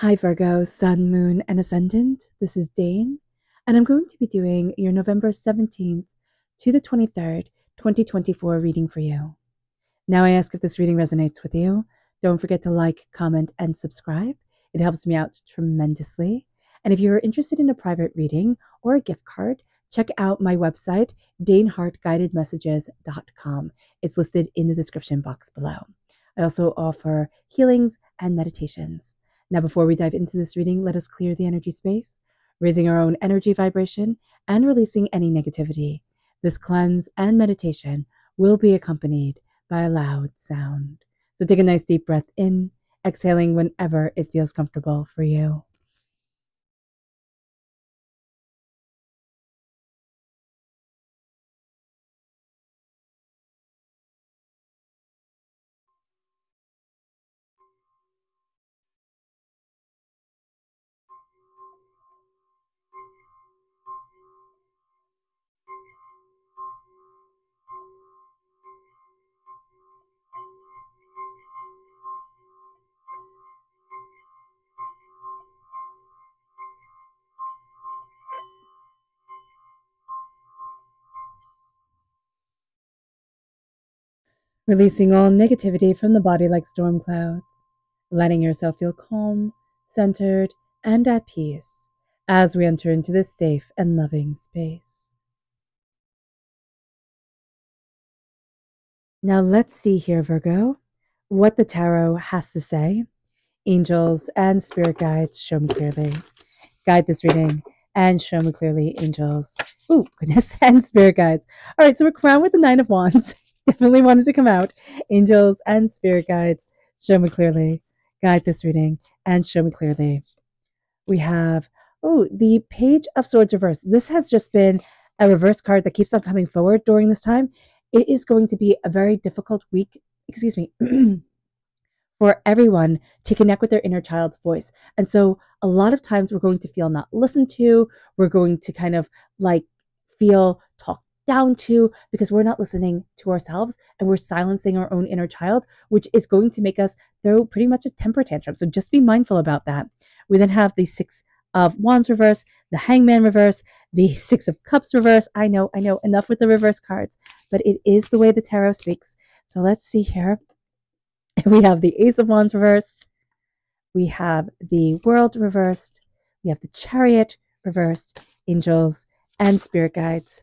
Hi Virgo, Sun, Moon, and Ascendant. This is Dane, and I'm going to be doing your November 17th to the 23rd, 2024 reading for you. Now I ask if this reading resonates with you. Don't forget to like, comment, and subscribe. It helps me out tremendously. And if you're interested in a private reading or a gift card, check out my website, daneharttarot.com. It's listed in the description box below. I also offer healings and meditations. Now, before we dive into this reading, let us clear the energy space, raising our own energy vibration and releasing any negativity. This cleanse and meditation will be accompanied by a loud sound. So take a nice deep breath in, exhaling whenever it feels comfortable for you. Releasing all negativity from the body like storm clouds, letting yourself feel calm, centered, and at peace as we enter into this safe and loving space. Now let's see here, Virgo, what the tarot has to say. Angels and spirit guides, show me clearly. Guide this reading and show me clearly, angels. Oh, goodness, and spirit guides. All right, so we're crowned with the Nine of Wands. Definitely wanted to come out. Angels and spirit guides, show me clearly. Guide this reading and show me clearly. We have, the Page of Swords reverse. This has just been a reverse card that keeps on coming forward during this time. It is going to be a very difficult week, for everyone to connect with their inner child's voice. And so a lot of times we're going to feel not listened to. We're going to kind of like feel talked down to because we're not listening to ourselves and we're silencing our own inner child, which is going to make us throw pretty much a temper tantrum. So just be mindful about that. We then have the Six of Wands reverse, the Hangman reverse, the Six of Cups reverse. I know, enough with the reverse cards, but it is the way the tarot speaks. So let's see here. We have the Ace of Wands reversed. We have the World reversed. We have the Chariot reversed, angels and spirit guides.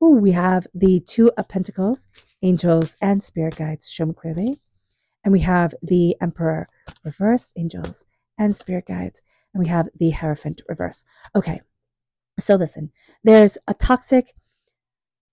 Ooh, we have the Two of Pentacles, angels and spirit guides, show me clearly. And we have the Emperor reversed, angels and spirit guides. And we have the Hierophant reverse. Okay, so listen, there's a toxic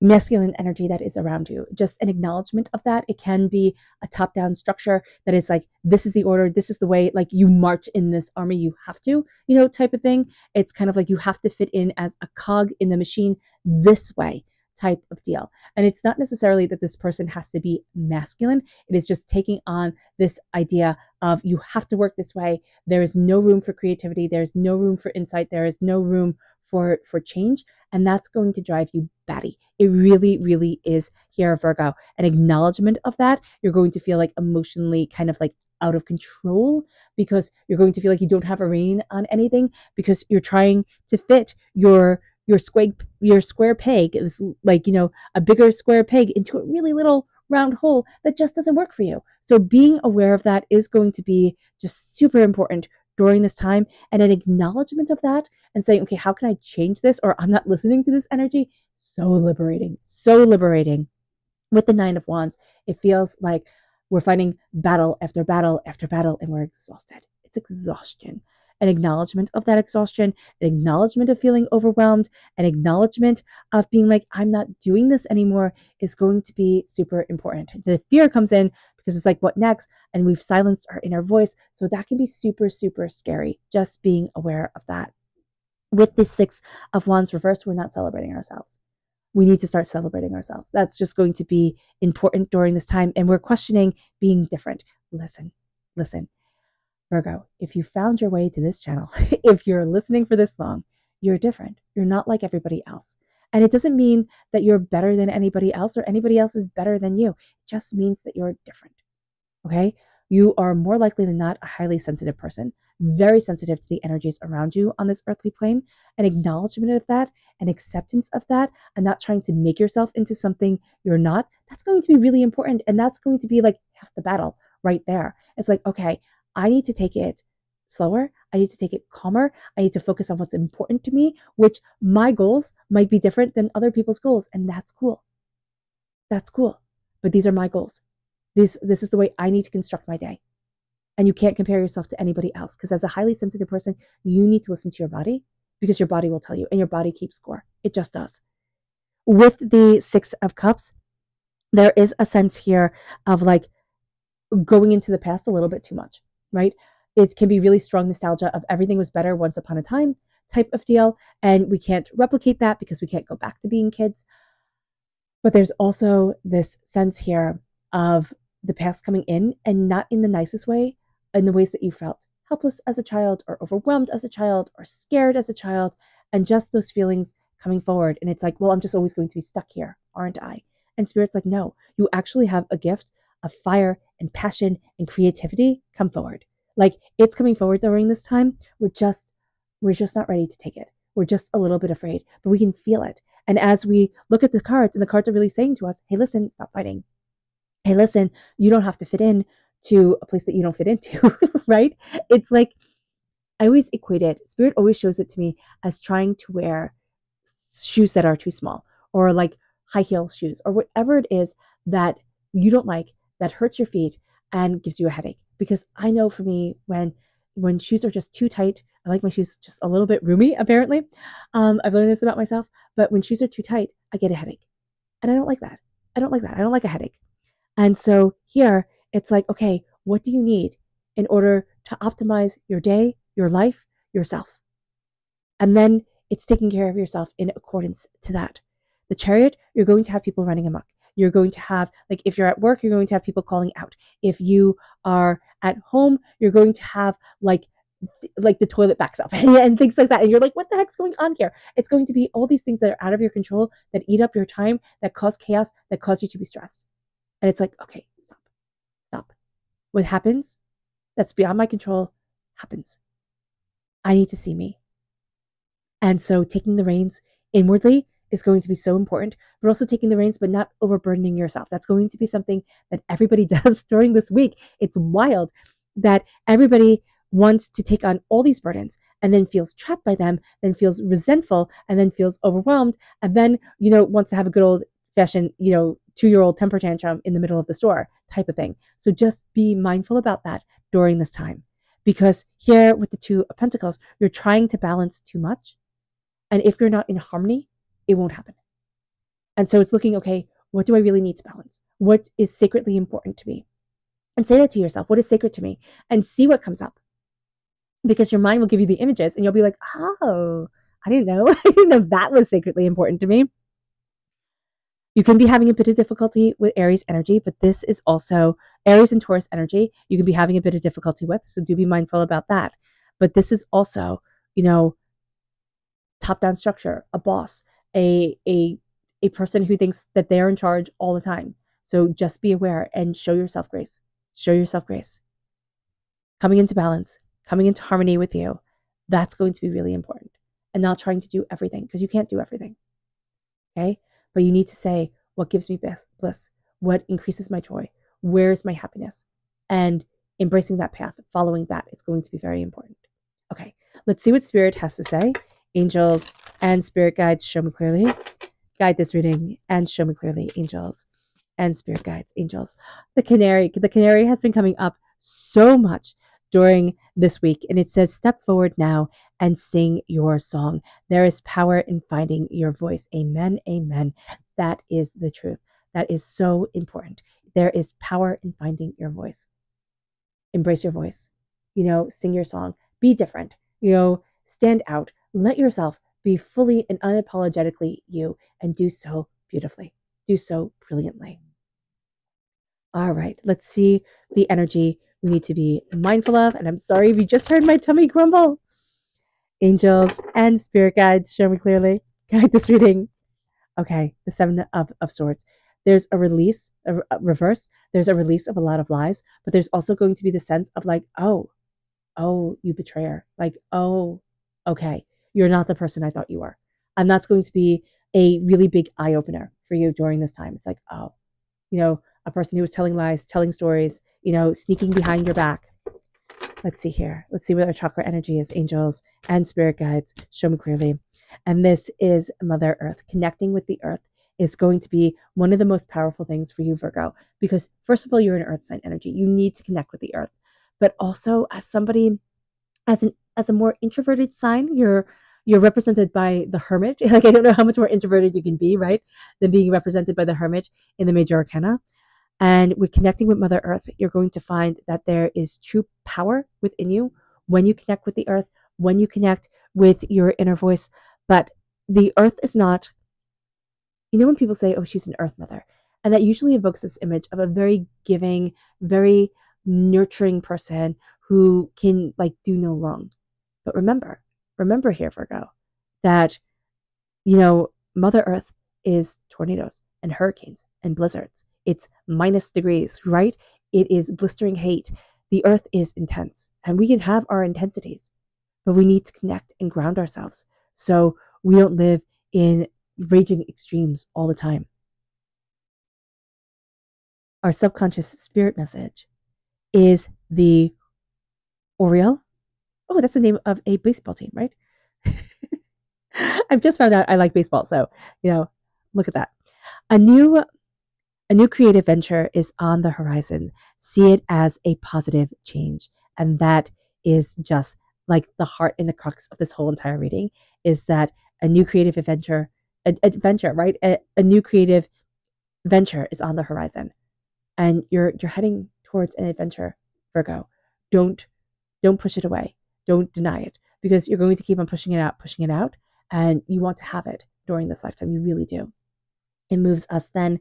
masculine energy that is around you. Just an acknowledgement of that. It can be a top-down structure that is like, this is the order, this is the way, like you march in this army, you have to, type of thing. It's kind of like you have to fit in as a cog in the machine this way type of deal. And it's not necessarily that this person has to be masculine. It is just taking on this idea of you have to work this way. There is no room for creativity. There is no room for insight. There is no room for change. And that's going to drive you batty. It really, really is here, Virgo. An acknowledgement of that, you're going to feel like emotionally kind of like out of control because you're going to feel like you don't have a rein on anything because you're trying to fit your square peg, is like, a bigger square peg into a really little round hole that just doesn't work for you. So being aware of that is going to be just super important during this time, and an acknowledgement of that and saying, okay, how can I change this? Or I'm not listening to this energy. So liberating, so liberating. With the Nine of Wands, it feels like we're fighting battle after battle after battle and we're exhausted. It's exhaustion. An acknowledgement of that exhaustion, an acknowledgement of feeling overwhelmed, an acknowledgement of being like, I'm not doing this anymore is going to be super important. The fear comes in because it's like, what next? And we've silenced our inner voice. So that can be super, super scary. Just being aware of that. With the Six of Wands reversed, we're not celebrating ourselves. We need to start celebrating ourselves. That's just going to be important during this time. And we're questioning being different. Listen. Virgo, if you found your way to this channel, if you're listening for this long, you're different. You're not like everybody else. And it doesn't mean that you're better than anybody else or anybody else is better than you. It just means that you're different. Okay? you are more likely than not a highly sensitive person, very sensitive to the energies around you on this earthly plane. An acknowledgement of that, an acceptance of that, and not trying to make yourself into something you're not, that's going to be really important. And that's going to be like half the battle right there. It's like, okay, I need to take it slower. I need to take it calmer. I need to focus on what's important to me, which my goals might be different than other people's goals. And that's cool. That's cool. But these are my goals. This is the way I need to construct my day. And you can't compare yourself to anybody else, because as a highly sensitive person, you need to listen to your body, because your body will tell you, and your body keeps score. It just does. With the Six of Cups, there is a sense here of like going into the past a little bit too much, right? It can be really strong nostalgia of everything was better once upon a time type of deal. And we can't replicate that because we can't go back to being kids. But there's also this sense here of the past coming in, and not in the nicest way, in the ways that you felt helpless as a child, or overwhelmed as a child, or scared as a child, and just those feelings coming forward. And it's like, well, I'm just always going to be stuck here, aren't I? And Spirit's like, no, you actually have a gift of fire and passion and creativity. Come forward. Like, it's coming forward during this time. We're just not ready to take it. We're just a little bit afraid, but we can feel it. And as we look at the cards, and the cards are really saying to us, hey, listen, stop fighting. Hey, listen, you don't have to fit in to a place that you don't fit into, right? It's like, I always equate it, Spirit always shows it to me as trying to wear shoes that are too small, or like high heel shoes, or whatever it is that you don't like, that hurts your feet and gives you a headache. Because I know for me, when shoes are just too tight, I like my shoes just a little bit roomy, apparently. I've learned this about myself, but when shoes are too tight, I get a headache. And I don't like that. I don't like a headache. And so here, it's like, okay, what do you need in order to optimize your day, your life, yourself? And then it's taking care of yourself in accordance to that. The Chariot, you're going to have people running amok. You're going to have, like, if you're at work, you're going to have people calling out. If you are at home, you're going to have like the toilet backs up and things like that. And you're like, what the heck's going on here? It's going to be all these things that are out of your control, that eat up your time, that cause chaos, that cause you to be stressed. And it's like, okay, stop. What happens that's beyond my control happens. I need to see me. And so taking the reins inwardly is going to be so important, but also taking the reins, but not overburdening yourself. That's going to be something that everybody does during this week. It's wild that everybody wants to take on all these burdens, and then feels trapped by them, then feels resentful, and then feels overwhelmed, and then, wants to have a good old fashioned, 2-year-old temper tantrum in the middle of the store type of thing. So just be mindful about that during this time, because here with the Two of Pentacles, you're trying to balance too much. And if you're not in harmony, it won't happen. And so it's looking, okay, what do I really need to balance? What is sacredly important to me? And say that to yourself. What is sacred to me? And see what comes up. Because your mind will give you the images, and you'll be like, oh, I didn't know. I didn't know that was sacredly important to me. You can be having a bit of difficulty with Aries energy, but this is also Aries and Taurus energy. You can be having a bit of difficulty with, so do be mindful about that. But this is also, top-down structure, a boss, a person who thinks that they're in charge all the time. So just be aware and show yourself grace. Show yourself grace. Coming into balance, coming into harmony with you, that's going to be really important. And not trying to do everything, because you can't do everything. Okay? But you need to say, what gives me bliss? What increases my joy? Where's my happiness? And embracing that path, following that is going to be very important. Okay, let's see what Spirit has to say. Angels and Spirit guides, show me clearly. Guide this reading and show me clearly, angels and Spirit guides, angels. The canary has been coming up so much during this week, and it says, step forward now and sing your song. There is power in finding your voice. Amen, amen. That is the truth. That is so important. There is power in finding your voice. Embrace your voice. Sing your song. Be different. Stand out. Let yourself be fully and unapologetically you, and do so beautifully. Do so brilliantly. All right, let's see the energy we need to be mindful of. And I'm sorry if you just heard my tummy grumble. Angels and Spirit guides, show me clearly. Guide this reading. Okay, the Seven of Swords. there's a release, a reverse, there's a release of a lot of lies, but there's also going to be the sense of like, oh, you betrayer. Like, oh, okay, you're not the person I thought you were. And that's going to be a really big eye opener for you during this time. It's like, oh, a person who was telling lies, telling stories, sneaking behind your back. Let's see here. Let's see what our chakra energy is. Angels and spirit guides, show me clearly. And this is Mother Earth. Connecting with the earth is going to be one of the most powerful things for you, Virgo, because first of all, you're an earth sign energy. You need to connect with the earth. But also as somebody, as a more introverted sign, you're represented by the hermit. Like, I don't know how much more introverted you can be, right, than being represented by the hermit in the major arcana. And with connecting with Mother Earth, you're going to find that there is true power within you when you connect with the earth, when you connect with your inner voice. But the earth is not, when people say, oh, she's an earth mother, and that usually evokes this image of a very giving, very nurturing person who can like do no wrong. But remember here, Virgo, that, Mother Earth is tornadoes and hurricanes and blizzards. It's minus degrees, right? It is blistering hate. The earth is intense, and we can have our intensities, but we need to connect and ground ourselves so we don't live in raging extremes all the time. Our subconscious spirit message is the Oriole. Oh, that's the name of a baseball team, right? I've just found out I like baseball, so, look at that. A new creative venture is on the horizon. See it as a positive change. And that is just like the heart and the crux of this whole entire reading, is that a new creative adventure, right? A new creative venture is on the horizon. And you're heading towards an adventure, Virgo. Don't push it away. Don't deny it, because you're going to keep on pushing it out, and you want to have it during this lifetime. You really do. It moves us then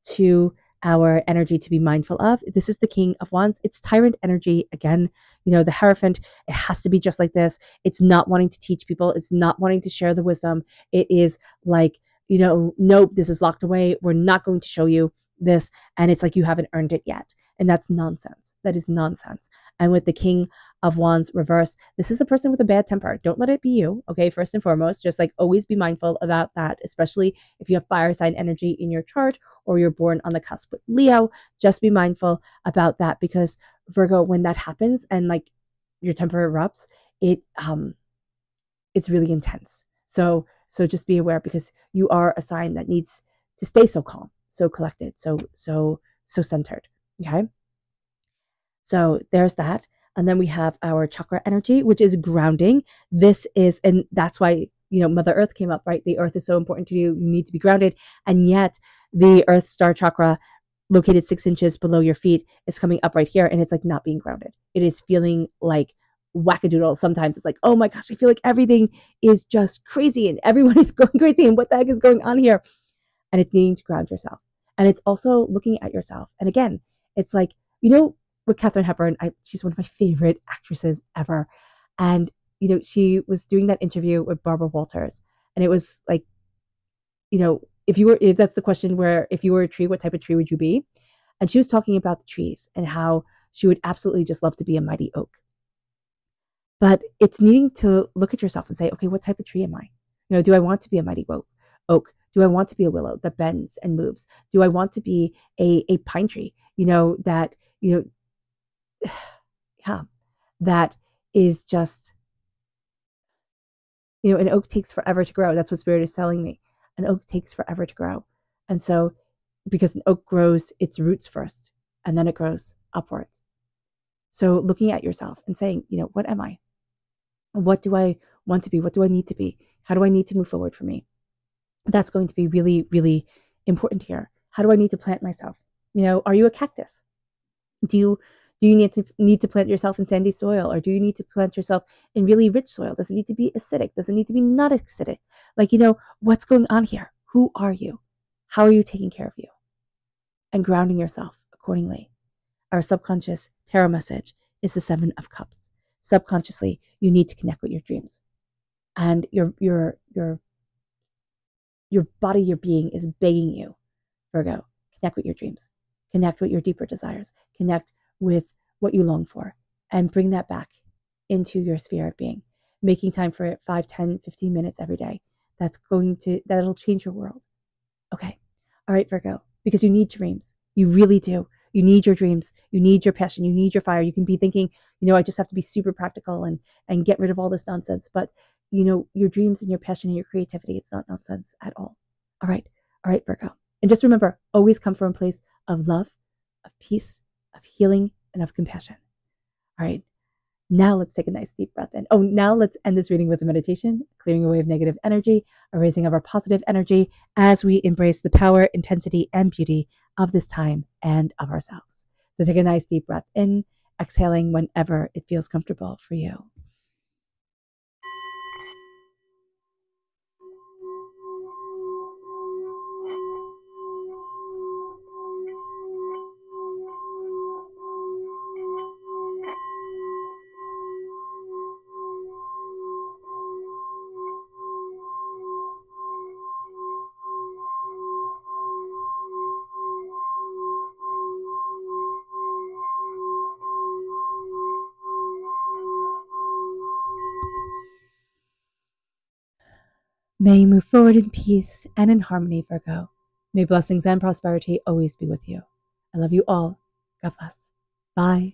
to our energy to be mindful of. This is the King of Wands. It's tyrant energy. Again, the Hierophant, it has to be just like this. It's not wanting to teach people. It's not wanting to share the wisdom. It is like, nope, this is locked away. We're not going to show you this. And it's like you haven't earned it yet. And that's nonsense. That is nonsense. And with the King of Wands reverse, this is a person with a bad temper. Don't let it be you, okay? First and foremost, just like always be mindful about that, especially if you have fire sign energy in your chart or you're born on the cusp with Leo. Just be mindful about that, because Virgo, when that happens and like your temper erupts, it's really intense. So just be aware, because you are a sign that needs to stay so calm, so collected, so centered. Okay. So there's that. And then we have our chakra energy, which is grounding. And that's why, Mother Earth came up, right? The earth is so important to you. You need to be grounded. And yet the earth star chakra, located 6 inches below your feet, is coming up right here. And it's like not being grounded. It is feeling like wackadoodle. Sometimes it's like, oh my gosh, I feel like everything is just crazy and everyone is going crazy. And what the heck is going on here? And it's needing to ground yourself. And it's also looking at yourself. And again, it's like, with Katharine Hepburn, she's one of my favorite actresses ever. And, she was doing that interview with Barbara Walters. And it was like, that's the question where if you were a tree, what type of tree would you be? And she was talking about the trees and how she would absolutely just love to be a mighty oak. But it's needing to look at yourself and say, okay, what type of tree am I? Do I want to be a mighty oak? Do I want to be a willow that bends and moves? Do I want to be a pine tree, that, yeah, that is just, an oak takes forever to grow. That's what Spirit is telling me. An oak takes forever to grow. And so, because an oak grows its roots first, and then it grows upwards. So looking at yourself and saying, what am I? What do I want to be? What do I need to be? How do I need to move forward for me? That's going to be really, really important here. How do I need to plant myself? Are you a cactus? Do you need to plant yourself in sandy soil, or do you need to plant yourself in really rich soil? Does it need to be acidic? Does it need to be not acidic? Like, what's going on here? Who are you? How are you taking care of you? And grounding yourself accordingly. Our subconscious tarot message is the 7 of Cups. Subconsciously, you need to connect with your dreams. And your body, your being is begging you, Virgo, Connect with your dreams, connect with your deeper desires, connect with what you long for, and bring that back into your sphere of being. Making time for it 5, 10, 15 minutes every day. That'll change your world. Okay. All right, Virgo, because you need dreams. You really do. You need your dreams. You need your passion. You need your fire. You can be thinking, I just have to be super practical and get rid of all this nonsense. But, your dreams and your passion and your creativity, it's not nonsense at all. All right. All right, Virgo. And just remember, always come from a place of love, of peace, of healing, and of compassion. All right. Now let's take a nice deep breath in. Oh, now let's end this reading with a meditation, clearing away of negative energy, a raising of our positive energy as we embrace the power, intensity, and beauty of this time and of ourselves. So take a nice deep breath in, exhaling whenever it feels comfortable for you. May you move forward in peace and in harmony, Virgo. May blessings and prosperity always be with you. I love you all. God bless. Bye.